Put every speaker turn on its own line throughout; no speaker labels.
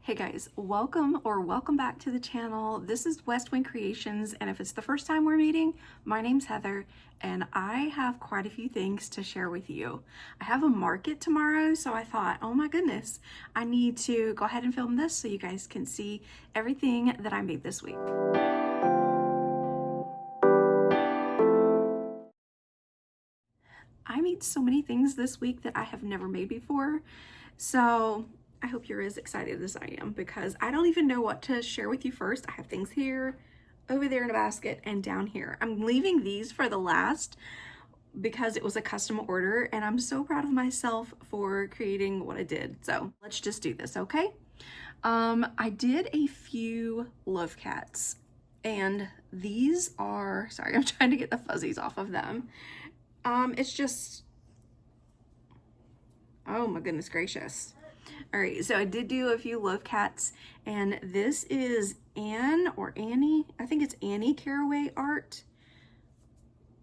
Hey guys, welcome back to the channel. This is West Wing Creations, and if it's the first time we're meeting, my name's Heather and I have quite a few things to share with you. I have a market tomorrow, so I thought, oh my goodness, I need to go ahead and film this so you guys can see everything that I made this week. I made so many things this week that I have never made before, so I hope you're as excited as I am because I don't even know what to share with you first. I have things here, over there in a basket, and down here. I'm leaving these for the last because it was a custom order and I'm so proud of myself for creating what I did. So let's just do this, okay? I did a few love cats and these are, sorry, I'm trying to get the fuzzies off of them. It's just, oh my goodness gracious. All right, so I did do a few love cats, and this is Anne or Annie. I think it's Annie Caraway art.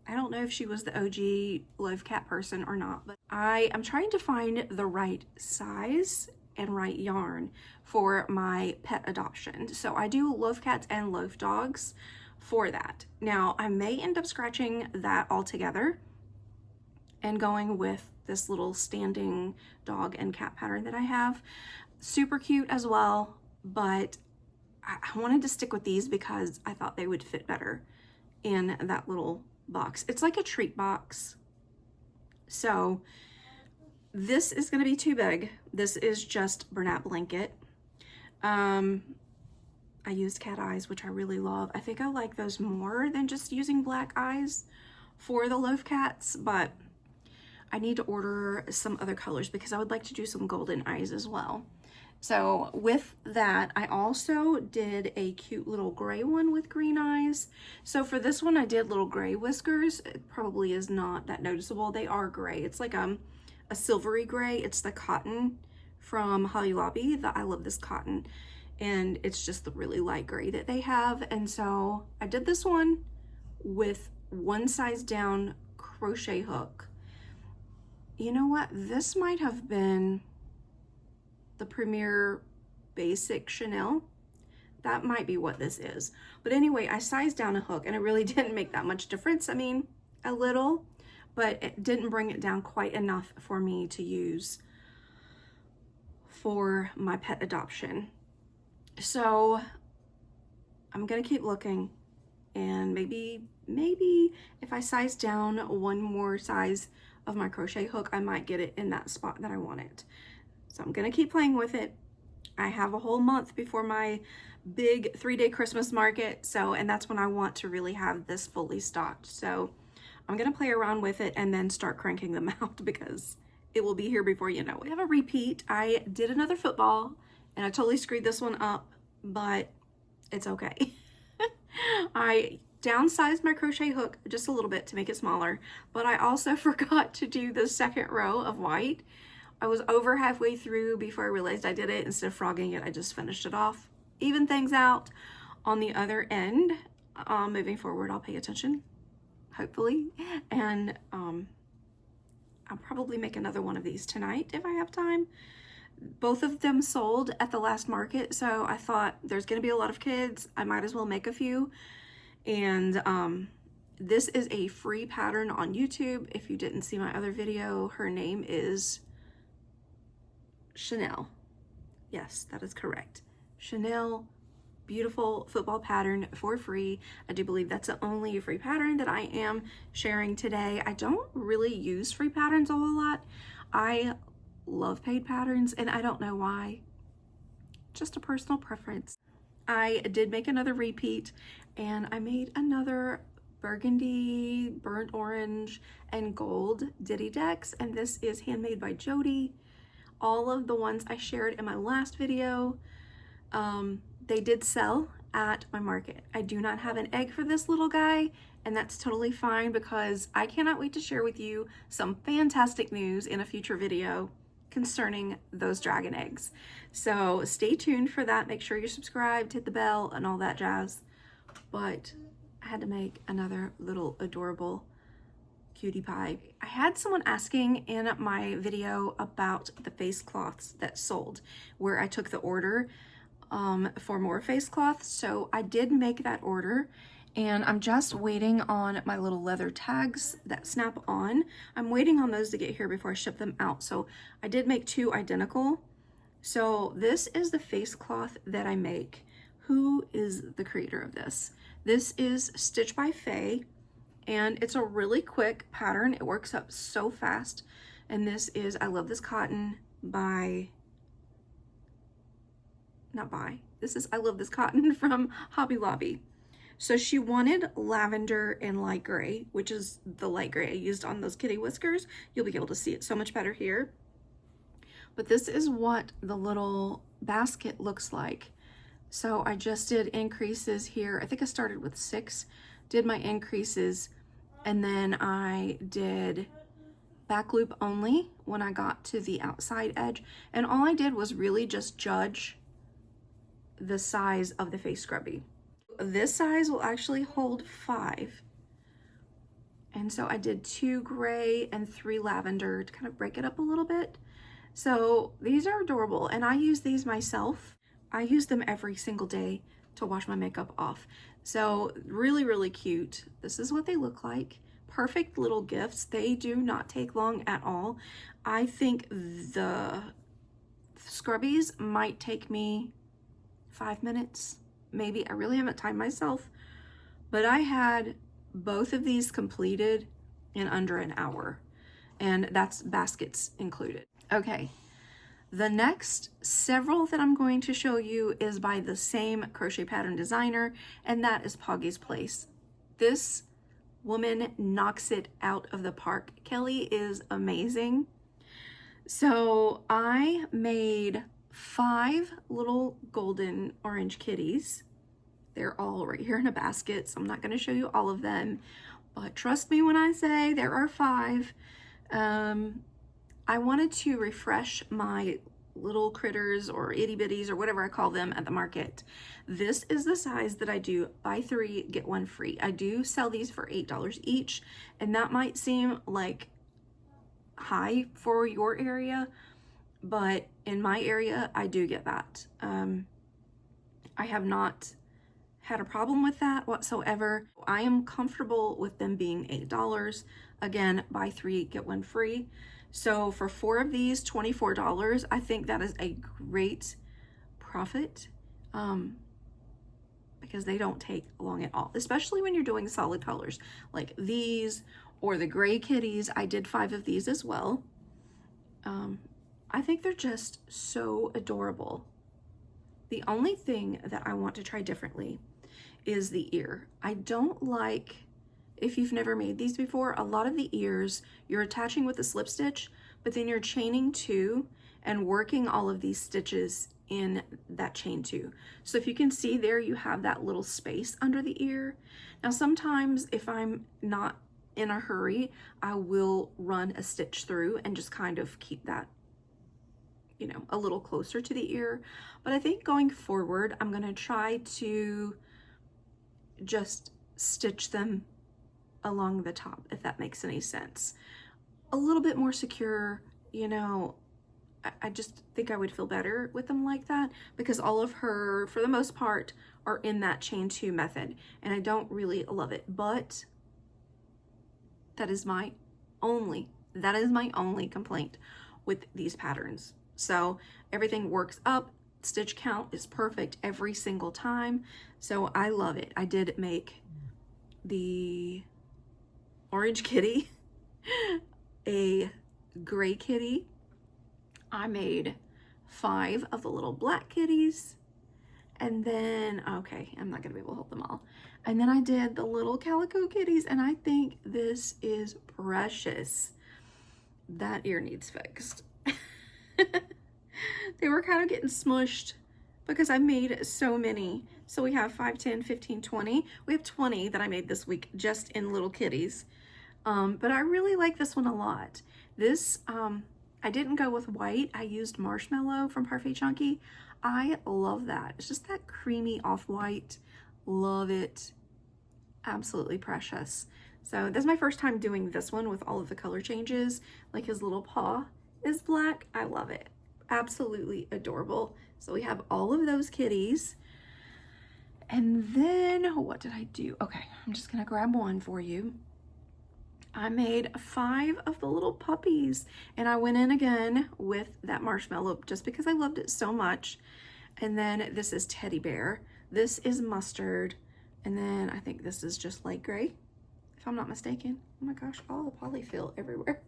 I don't know if she was the OG love cat person or not, but I am trying to find the right size and right yarn for my pet adoption. So I do love cats and love dogs for that. Now, I may end up scratching that all together and going with this little standing dog and cat pattern that I have. Super cute as well, but I wanted to stick with these because I thought they would fit better in that little box. It's like a treat box. So this is gonna be too big. This is just Bernat blanket. I used cat eyes, which I really love. I think I like those more than just using black eyes for the loaf cats, but I need to order some other colors because I would like to do some golden eyes as well. So with that, I also did a cute little gray one with green eyes. So for this one, I did little gray whiskers. It probably is not that noticeable. They are gray. It's like a silvery gray. It's the cotton from Hobby Lobby. I love this cotton. And it's just the really light gray that they have. And so I did this one with one size down crochet hook. You know what? This might have been the Premier Basic Chanel. That might be what this is. But anyway, I sized down a hook and it really didn't make that much difference. I mean, a little, but it didn't bring it down quite enough for me to use for my pet adoption. So I'm gonna keep looking, and maybe if I size down one more size of my crochet hook, I might get it in that spot that I want it. So I'm gonna keep playing with it. I have a whole month before my big 3-day Christmas market, and that's when I want to really have this fully stocked. So I'm gonna play around with it and then start cranking them out because it will be here before you know it. We have a repeat. I did another football and I totally screwed this one up, but it's okay. I downsized my crochet hook just a little bit to make it smaller, but I also forgot to do the second row of white. I was over halfway through before I realized I did it. Instead of frogging it, I just finished it off. Even things out on the other end. Moving forward, I'll pay attention, hopefully, and I'll probably make another one of these tonight if I have time. Both of them sold at the last market, so I thought there's gonna be a lot of kids. I might as well make a few. And this is a free pattern on YouTube. If you didn't see my other video, her name is Chanel. Yes, that is correct. Chanel, beautiful football pattern for free. I do believe that's the only free pattern that I am sharing today. I don't really use free patterns a whole lot. I love paid patterns and I don't know why. Just a personal preference. I did make another repeat and I made another burgundy, burnt orange, and gold ditty decks, and this is handmade by Jody. All of the ones I shared in my last video, they did sell at my market. I do not have an egg for this little guy, and that's totally fine because I cannot wait to share with you some fantastic news in a future video concerning those dragon eggs. So stay tuned for that. Make sure you're subscribed, hit the bell, and all that jazz. But I had to make another little adorable cutie pie. I had someone asking in my video about the face cloths that sold, where I took the order. for more face cloths. So I did make that order, and I'm just waiting on my little leather tags that snap on. I'm waiting on those to get here before I ship them out. So I did make 2 identical. So this is the face cloth that I make. Who is the creator of this? This is Stitch by Faye, and it's a really quick pattern. It works up so fast. And this is I Love This Cotton by, this is I Love This Cotton from Hobby Lobby. So she wanted lavender and light gray, which is the light gray I used on those kitty whiskers. You'll be able to see it so much better here. But this is what the little basket looks like. So I just did increases here. I think I started with 6, did my increases, and then I did back loop only when I got to the outside edge. And all I did was really just judge the size of the face scrubby. This size will actually hold 5. And so I did 2 gray and 3 lavender to kind of break it up a little bit. So these are adorable, and I use these myself. I use them every single day to wash my makeup off. So really, really cute. This is what they look like. Perfect little gifts. They do not take long at all. I think the scrubbies might take me 5 minutes, maybe. I really haven't timed myself, but I had both of these completed in under an hour, and that's baskets included. Okay, the next several that I'm going to show you is by the same crochet pattern designer, and that is Poggy's Place. This woman knocks it out of the park. Kelly is amazing. So I made 5 little golden orange kitties. They're all right here in a basket, so I'm not going to show you all of them, but trust me when I say there are 5. I wanted to refresh my little critters or itty bitties or whatever I call them at the market. This is the size that I do, buy 3 get 1 free. I do sell these for $8 each, and that might seem like high for your area, but in my area I do get that. I have not had a problem with that whatsoever. I am comfortable with them being $8. Again, buy 3 get 1 free. So for 4 of these, $24, I think that is a great profit, because they don't take long at all, especially when you're doing solid colors like these or the gray kitties. I did 5 of these as well. I think they're just so adorable. The only thing that I want to try differently is the ear. I don't like, if you've never made these before, a lot of the ears you're attaching with a slip stitch, but then you're chaining 2 and working all of these stitches in that chain 2. So if you can see there, you have that little space under the ear. Now sometimes if I'm not in a hurry, I will run a stitch through and just kind of keep that, you know, a little closer to the ear. But I think going forward, I'm gonna try to just stitch them along the top, if that makes any sense. A little bit more secure, you know. I just think I would feel better with them like that, because all of her, for the most part, are in that chain 2 method, and I don't really love it. But that is my only complaint with these patterns. So everything works up, stitch count is perfect every single time, so I love it. I did make the orange kitty, a gray kitty. I made 5 of the little black kitties, and then, okay, I'm not gonna be able to hold them all. And then I did the little calico kitties, and I think this is precious. That ear needs fixed. They were kind of getting smushed because I made so many. So we have 5, 10, 15, 20. We have 20 that I made this week just in little kitties. But I really like this one a lot. This, I didn't go with white. I used marshmallow from Parfait Chunky. I love that. It's just that creamy off-white. Love it. Absolutely precious. So this is my first time doing this one with all of the color changes. Like his little paw is black. I love it. Absolutely adorable. So we have all of those kitties. And then what did I do? Okay, I'm just gonna grab one for you. I made 5 of the little puppies, and I went in again with that marshmallow just because I loved it so much. And then this is teddy bear. This is mustard. And then I think this is just light gray, if I'm not mistaken. Oh my gosh, all the polyfill everywhere.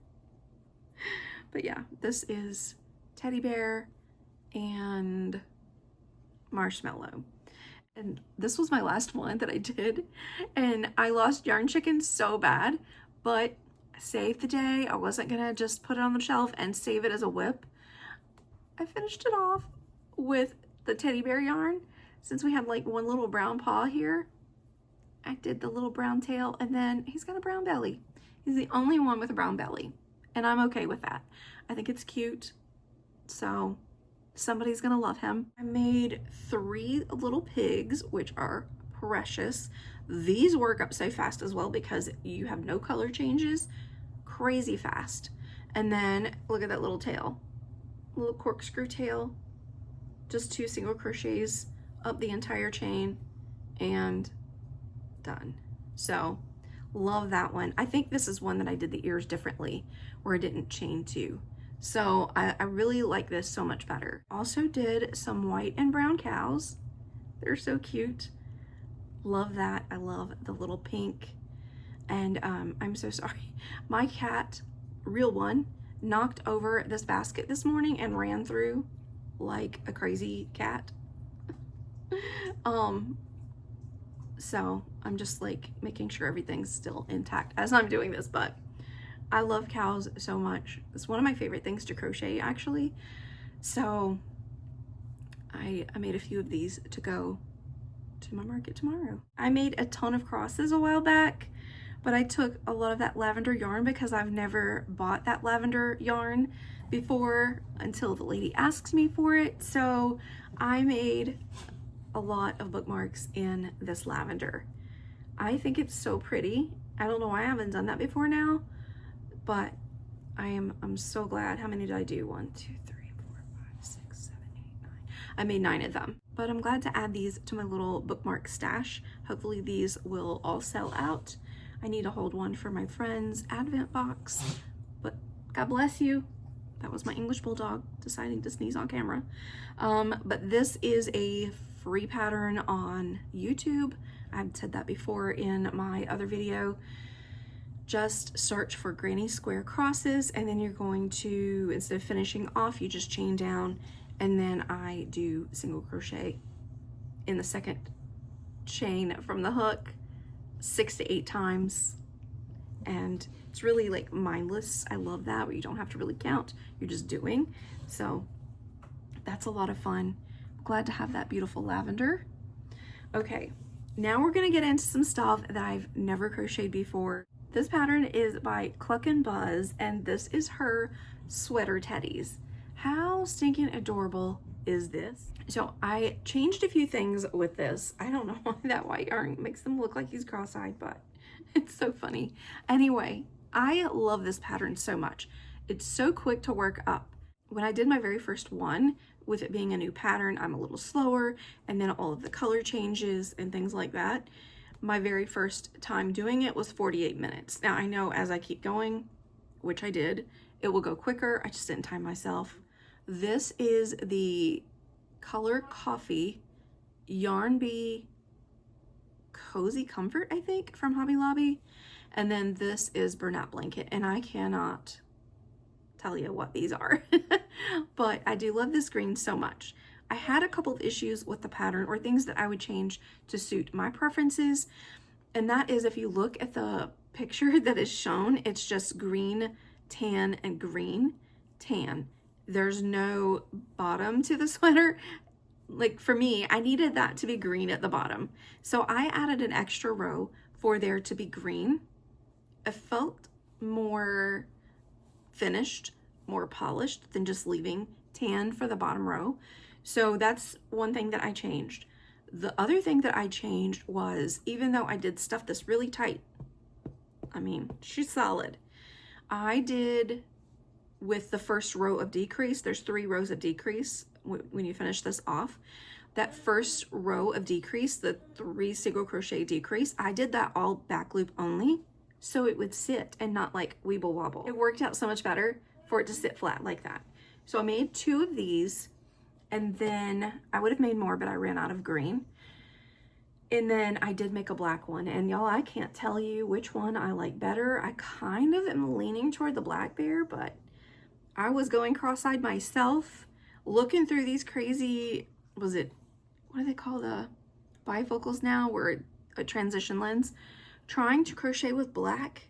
But yeah, this is teddy bear and marshmallow. And this was my last one that I did. And I lost yarn chicken so bad, but I saved the day. I wasn't gonna just put it on the shelf and save it as a whip. I finished it off with the teddy bear yarn. Since we had like one little brown paw here, I did the little brown tail, and then he's got a brown belly. He's the only one with a brown belly, and I'm okay with that. I think it's cute, so somebody's gonna love him. I made 3 little pigs, which are precious. These work up so fast as well because you have no color changes, crazy fast. And then look at that little tail, little corkscrew tail, just 2 single crochets up the entire chain and done. So love that one. I think this is one that I did the ears differently, where I didn't chain 2. So I really like this so much better. Also did some white and brown cows. They're so cute. Love that. I love the little pink. And I'm so sorry. My cat, real one, knocked over this basket this morning and ran through like a crazy cat. So I'm just like making sure everything's still intact as I'm doing this, but I love cows so much. It's one of my favorite things to crochet, actually. So I made a few of these to go to my market tomorrow. I made a ton of crosses a while back, but I took a lot of that lavender yarn because I've never bought that lavender yarn before until the lady asks me for it. So I made a lot of bookmarks in this lavender. I think it's so pretty. I don't know why I haven't done that before now, but I'm so glad. How many did I do? 1, 2, 3, 4, 5, 6, 7, 8, 9. I made 9 of them, but I'm glad to add these to my little bookmark stash. Hopefully these will all sell out. I need to hold one for my friend's Advent box, but God bless you. That was my English bulldog deciding to sneeze on camera. But this is a free pattern on YouTube. I've said that before in my other video. Just search for granny square crosses, and then you're going to, instead of finishing off, you just chain down, and then I do single crochet in the second chain from the hook 6 to 8 times. And it's really like mindless. I love that, where you don't have to really count, you're just doing. So that's a lot of fun. Glad to have that beautiful lavender. Okay, now we're gonna get into some stuff that I've never crocheted before. This pattern is by Cluck and Buzz, and this is her sweater teddies. How stinking adorable is this? So I changed a few things with this. I don't know why that white yarn makes them look like he's cross-eyed, but it's so funny. Anyway, I love this pattern so much. It's so quick to work up. When I did my very first one, with it being a new pattern, I'm a little slower, and then all of the color changes and things like that. My very first time doing it was 48 minutes. Now I know as I keep going, which I did, it will go quicker. I just didn't time myself. This is the Color Coffee Yarn Bee Cozy Comfort, I think, from Hobby Lobby. And then this is Bernat Blanket, and I cannot tell you what these are, but I do love this green so much. I had a couple of issues with the pattern, or things that I would change to suit my preferences, and that is, if you look at the picture that is shown, it's just green, tan, and green, tan. There's no bottom to the sweater. Like for me, I needed that to be green at the bottom, so I added an extra row for there to be green. It felt more finished, more polished than just leaving tan for the bottom row. So that's one thing that I changed. The other thing that I changed was, even though I did stuff this really tight, I mean, she's solid, I did, with the first row of decrease, there's 3 rows of decrease when you finish this off, that first row of decrease, the 3 single crochet decrease, I did that all back loop only, so it would sit and not like weeble wobble. It worked out so much better for it to sit flat like that. So I made 2 of these, and then I would have made more, but I ran out of green. And then I did make a black one, and y'all, I can't tell you which one I like better. I kind of am leaning toward the black bear, but I was going cross-eyed myself, looking through these crazy, what do they call the bifocals now, where a transition lens? Trying to crochet with black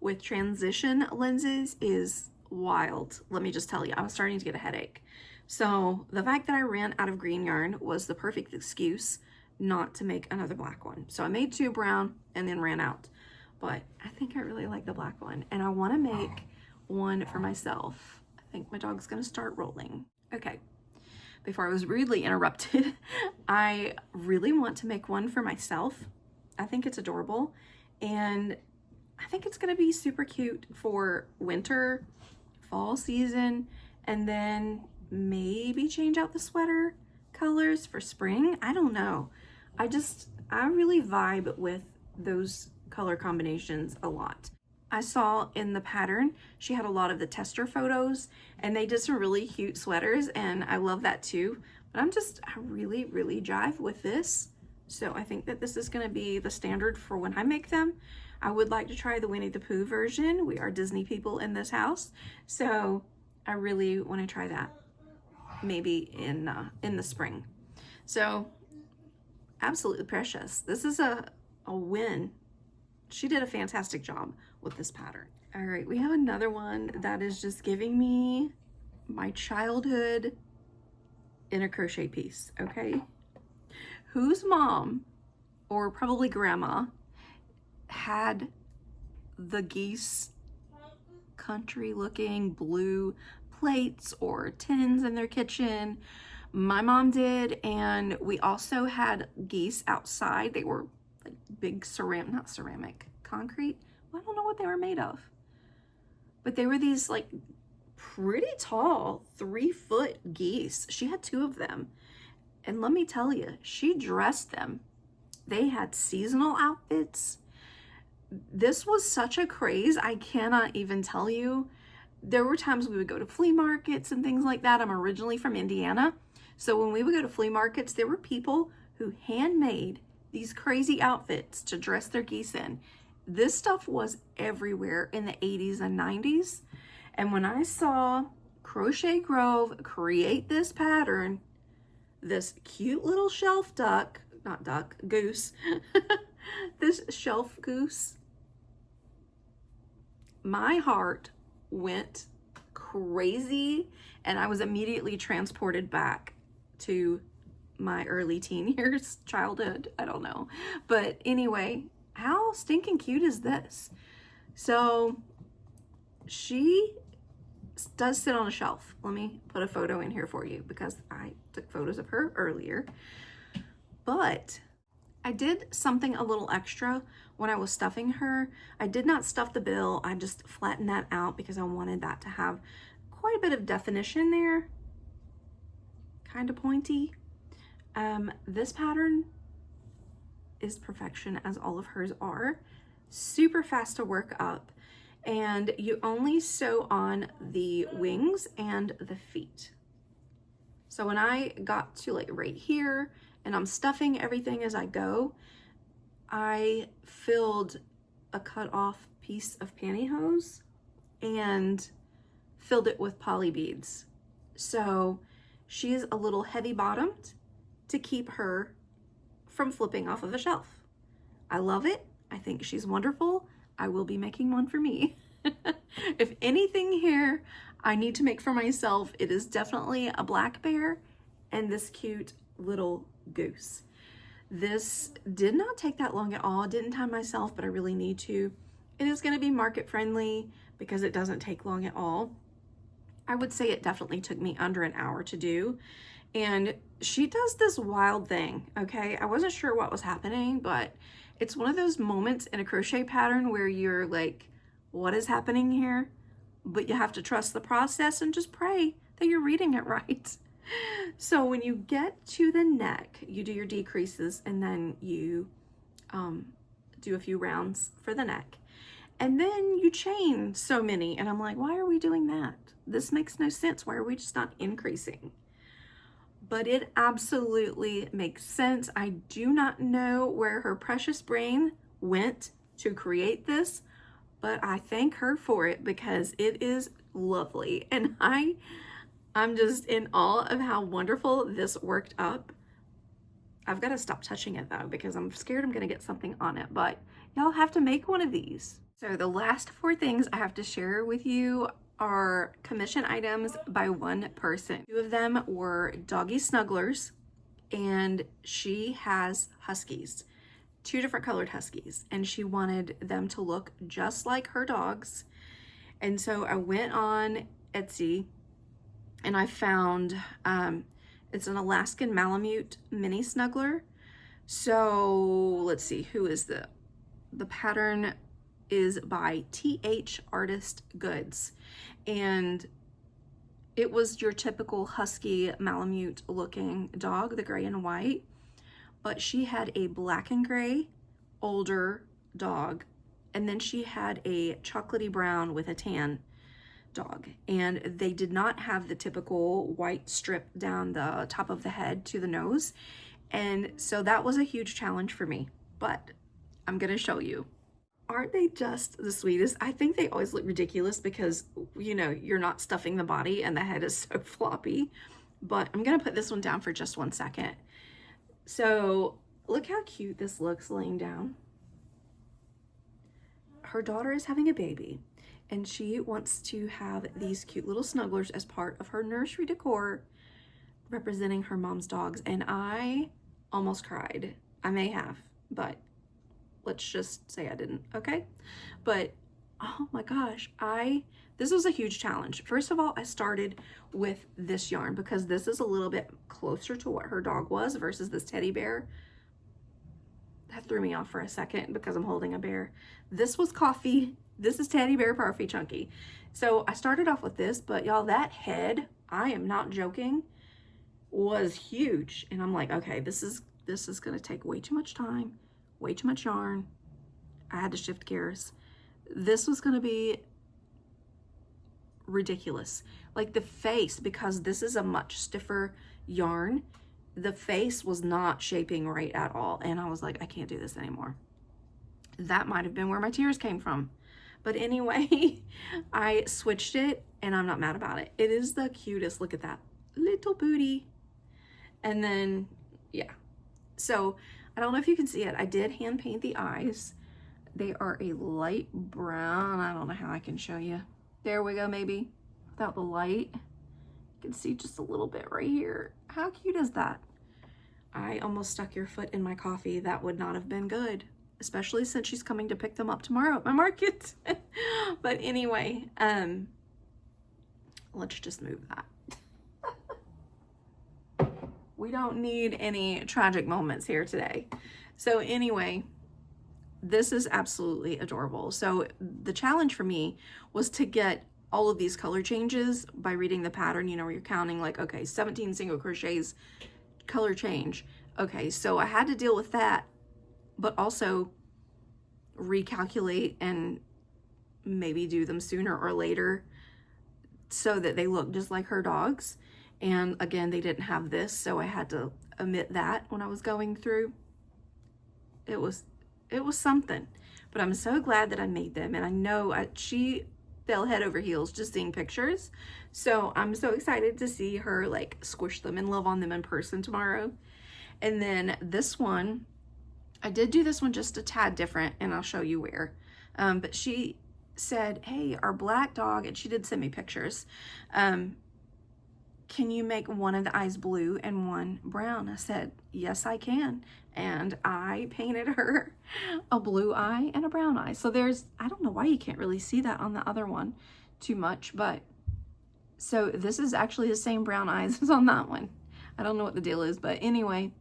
with transition lenses is wild. Let me just tell you, I was starting to get a headache. So the fact that I ran out of green yarn was the perfect excuse not to make another black one. So I made 2 brown and then ran out. But I think I really like the black one, and I want to make one for myself. I think my dog's gonna start rolling. Okay, before I was rudely interrupted, I really want to make one for myself. I think it's adorable, and I think it's gonna be super cute for winter, fall season, and then maybe change out the sweater colors for spring. I don't know. I really vibe with those color combinations a lot. I saw in the pattern, she had a lot of the tester photos, and they did some really cute sweaters, and I love that too. But I really, really jive with this. So I think that this is gonna be the standard for when I make them. I would like to try the Winnie the Pooh version. We are Disney people in this house. So I really wanna try that maybe in the spring. So absolutely precious. This is a win. She did a fantastic job with this pattern. All right, we have another one that is just giving me my childhood in a crochet piece, okay? Whose mom, or probably grandma, had the geese country looking blue plates or tins in their kitchen? My mom did, and we also had geese outside. They were like big concrete. Well, I don't know what they were made of, but they were these like pretty tall 3-foot geese. She had 2 of them, and let me tell you, she dressed them. They had seasonal outfits. This was such a craze, I cannot even tell you. There were times we would go to flea markets and things like that. I'm originally from Indiana, so when we would go to flea markets, there were people who handmade these crazy outfits to dress their geese in. This stuff was everywhere in the 80s and 90s. And when I saw Crochet Grove create this pattern, this cute little shelf goose, this shelf goose, my heart went crazy, and I was immediately transported back to my early teen years, childhood, I don't know. But anyway, how stinking cute is this? So she does sit on a shelf. Let me put a photo in here for you because I took photos of her earlier. But I did something a little extra when I was stuffing her. I did not stuff the bill. I just flattened that out because I wanted that to have quite a bit of definition there. Kind of pointy. This pattern is perfection, as all of hers are. Super fast to work up, and you only sew on the wings and the feet. So when I got to like right here and I'm stuffing everything as I go, I filled a cut off piece of pantyhose and filled it with poly beads. So she's a little heavy bottomed to keep her from flipping off of the shelf. I love it. I think she's wonderful. I will be making one for me. If anything here I need to make for myself, it is definitely a black bear and this cute little goose. This did not take that long at all. Didn't time myself, but I really need to. It is going to be market friendly because it doesn't take long at all. I would say it definitely took me under an hour to do. And she does this wild thing, okay? I wasn't sure what was happening, but it's one of those moments in a crochet pattern where you're like, what is happening here? But you have to trust the process and just pray that you're reading it right. So when you get to the neck, you do your decreases and then you do a few rounds for the neck. And then you chain so many. And I'm like, why are we doing that? This makes no sense. Why are we just not increasing? But it absolutely makes sense. I do not know where her precious brain went to create this, but I thank her for it because it is lovely. And I'm just in awe of how wonderful this worked up. I've got to stop touching it though, because I'm scared I'm going to get something on it, but y'all have to make one of these. So the last 4 things I have to share with you are commission items by one person. 2 of them were doggy snugglers, and she has huskies, 2 different colored huskies, and she wanted them to look just like her dogs. And so I went on Etsy and I found, it's an Alaskan Malamute mini snuggler. So let's see, who is the pattern is by TH Artist Goods. And it was your typical husky Malamute looking dog, the gray and white, but she had a black and gray older dog. And then she had a chocolatey brown with a tan dog, and they did not have the typical white strip down the top of the head to the nose. And so that was a huge challenge for me, but I'm gonna show you. Aren't they just the sweetest? I think they always look ridiculous because, you know, you're not stuffing the body and the head is so floppy. But I'm gonna put this one down for just 1 second. So look how cute this looks laying down. Her daughter is having a baby, and she wants to have these cute little snugglers as part of her nursery decor representing her mom's dogs. And I almost cried. I may have, but let's just say I didn't, okay? But oh my gosh, this was a huge challenge. First of all, I started with this yarn because this is a little bit closer to what her dog was versus this teddy bear. That threw me off for a second because I'm holding a bear. This was Coffee. This is Teddy Bear Parfait Chunky. So I started off with this, but y'all, that head, I am not joking, was huge. And I'm like, okay, this is gonna take way too much time, way too much yarn. I had to shift gears. This was gonna be ridiculous. Like the face, because this is a much stiffer yarn, the face was not shaping right at all. And I was like, I can't do this anymore. That might have been where my tears came from. But anyway, I switched it and I'm not mad about it. It is the cutest. Look at that little booty. And then, yeah. So I don't know if you can see it. I did hand paint the eyes. They are a light brown. I don't know how I can show you. There we go, maybe without the light. You can see just a little bit right here. How cute is that? I almost stuck your foot in my coffee. That would not have been good, especially since she's coming to pick them up tomorrow at my market. But anyway, let's just move that. We don't need any tragic moments here today. So anyway, this is absolutely adorable. So the challenge for me was to get all of these color changes by reading the pattern, you know, where you're counting like, okay, 17 single crochets, color change. Okay, so I had to deal with that, but also recalculate and maybe do them sooner or later so that they look just like her dogs. And again, they didn't have this, so I had to omit that when I was going through. It was something, but I'm so glad that I made them. And I know she fell head over heels just seeing pictures. So I'm so excited to see her like squish them and love on them in person tomorrow. And then this one, I did do this one just a tad different, and I'll show you where. But she said, hey, our black dog, and she did send me pictures. Can you make one of the eyes blue and one brown? I said, yes, I can. And I painted her a blue eye and a brown eye. So there's, I don't know why you can't really see that on the other one too much, but so this is actually the same brown eyes as on that one. I don't know what the deal is, but anyway,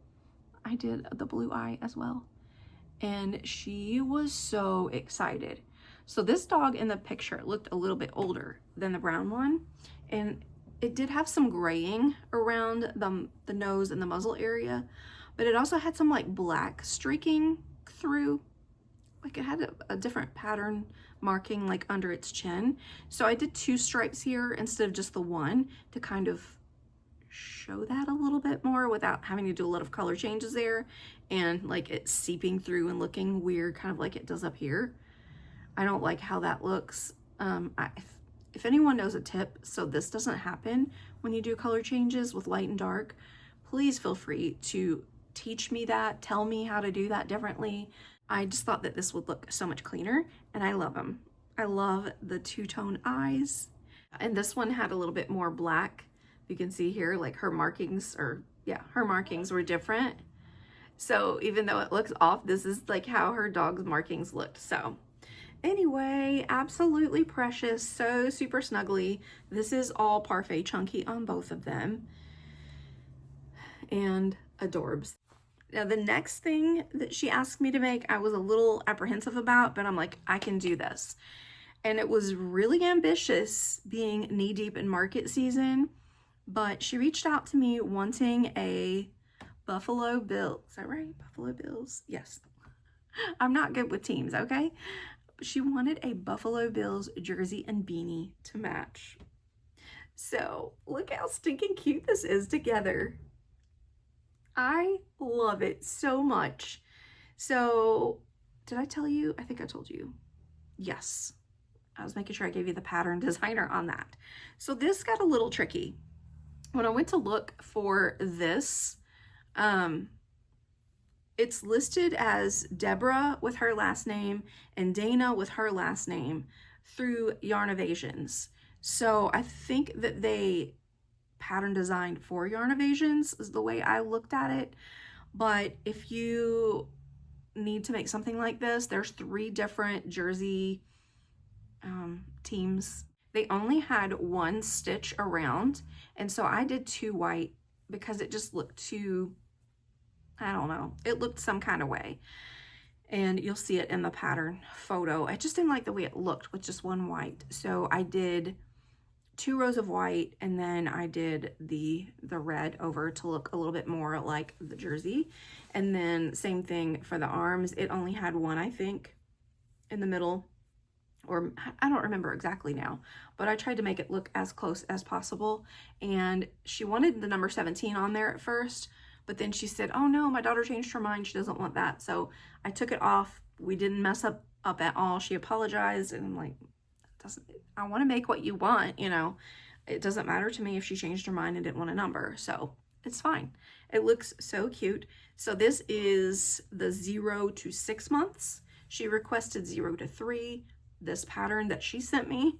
I did the blue eye as well. And she was so excited. So this dog in the picture looked a little bit older than the brown one. And It did have some graying around the nose and the muzzle area, but it also had some like black streaking through. Like it had a different pattern marking like under its chin. So I did 2 stripes here instead of just the one to kind of show that a little bit more without having to do a lot of color changes there and like it seeping through and looking weird, kind of like it does up here. I don't like how that looks. If anyone knows a tip so this doesn't happen when you do color changes with light and dark, please feel free to teach me that, tell me how to do that differently. I just thought that this would look so much cleaner, and I love them. I love the two-tone eyes. And this one had a little bit more black. You can see here, like her markings, or yeah, her markings were different. So even though it looks off, this is like how her dog's markings looked. So anyway, absolutely precious, so super snuggly. This is all parfait chunky on both of them. And adorbs. Now the next thing that she asked me to make, I was a little apprehensive about, but I'm like, I can do this. And it was really ambitious being knee deep in market season, but she reached out to me wanting a Buffalo Bill. Is that right? Buffalo Bills? Yes. I'm not good with teams, okay? She wanted a Buffalo Bills jersey and beanie to match. So look how stinking cute this is together. I love it so much. So did I tell you? I think I told you. Yes. I was making sure I gave you the pattern designer on that. So this got a little tricky. When I went to look for this, it's listed as Deborah with her last name and Dana with her last name through Yarn Evasions. So I think that they pattern designed for Yarn Evasions is the way I looked at it. But if you need to make something like this, there's 3 different jersey teams. They only had 1 stitch around, and so I did 2 white because it just looked too, I don't know, it looked some kind of way. And you'll see it in the pattern photo. I just didn't like the way it looked with just 1 white. So I did 2 rows of white, and then I did the red over to look a little bit more like the jersey. And then same thing for the arms. It only had 1, I think, in the middle, or I don't remember exactly now, but I tried to make it look as close as possible. And she wanted the number 17 on there at first, but then she said, oh no, my daughter changed her mind. She doesn't want that. So I took it off. We didn't mess up at all. She apologized, and I'm like, I want to make what you want, you know. It doesn't matter to me if she changed her mind and didn't want a number, so it's fine. It looks so cute. So this is the 0 to 6 months. She requested 0 to 3. This pattern that she sent me,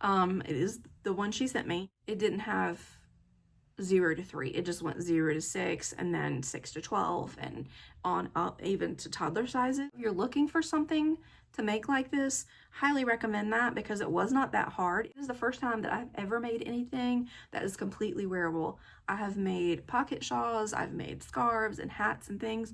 it is the one she sent me. It didn't have 0 to 3. It just went 0 to 6, and then 6 to 12, and on up even to toddler sizes. If you're looking for something to make like this, highly recommend that, because it was not that hard. It is the first time that I've ever made anything that is completely wearable. I have made pocket shawls, I've made scarves and hats and things,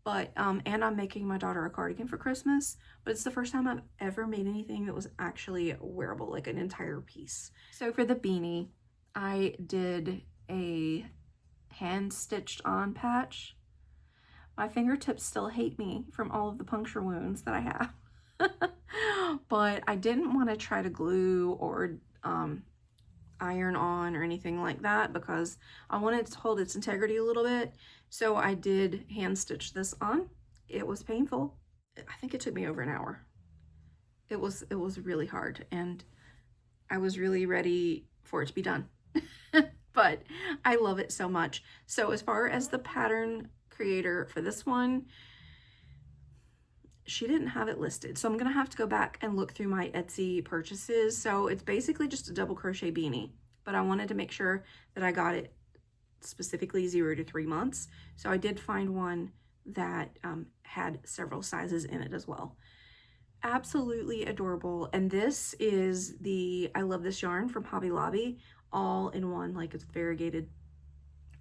but and I'm making my daughter a cardigan for Christmas, but it's the first time I've ever made anything that was actually wearable, like an entire piece. So for the beanie, I did a hand stitched on patch. My fingertips still hate me from all of the puncture wounds that I have. But I didn't want to try to glue or iron on or anything like that, because I wanted to hold its integrity a little bit. So I did hand stitch this on. It was painful. I think it took me over an hour. It was really hard, and I was really ready for it to be done. But I love it so much. So as far as the pattern creator for this one, she didn't have it listed, so I'm gonna have to go back and look through my Etsy purchases. So it's basically just a double crochet beanie, but I wanted to make sure that I got it specifically 0 to 3 months. So I did find one that had several sizes in it as well. Absolutely adorable. And this is the I Love This Yarn from Hobby Lobby, all in one, like it's variegated.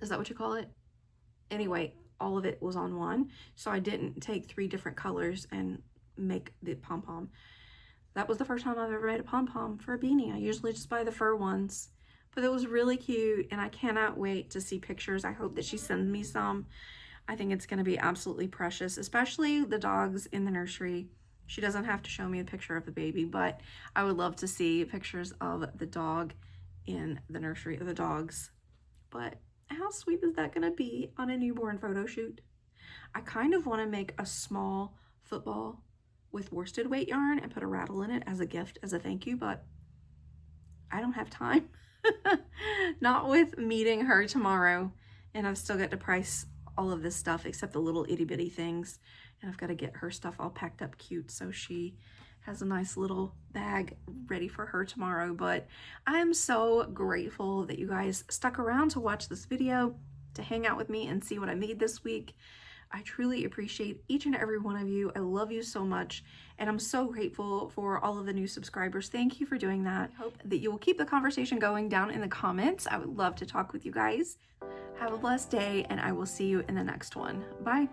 Is that what you call it? Anyway, all of it was on one, so I didn't take 3 different colors and make the pom-pom. That was the first time I've ever made a pom-pom for a beanie. I usually just buy the fur ones, But it was really cute, and I cannot wait to see pictures. I hope that she sends me some. I think it's going to be absolutely precious, especially the dogs in the nursery. She doesn't have to show me a picture of the baby, but I would love to see pictures of the dog in the nursery of the dogs. But how sweet is that going to be on a newborn photo shoot? I kind of want to make a small football with worsted weight yarn and put a rattle in it as a gift, as a thank you, but I don't have time. Not with meeting her tomorrow, and I've still got to price all of this stuff except the little itty bitty things, and I've got to get her stuff all packed up cute so she has a nice little bag ready for her tomorrow. But I am so grateful that you guys stuck around to watch this video, to hang out with me and see what I made this week. I truly appreciate each and every one of you. I love you so much, and I'm so grateful for all of the new subscribers. Thank you for doing that. I hope that you will keep the conversation going down in the comments. I would love to talk with you guys. Have a blessed day, and I will see you in the next one. Bye.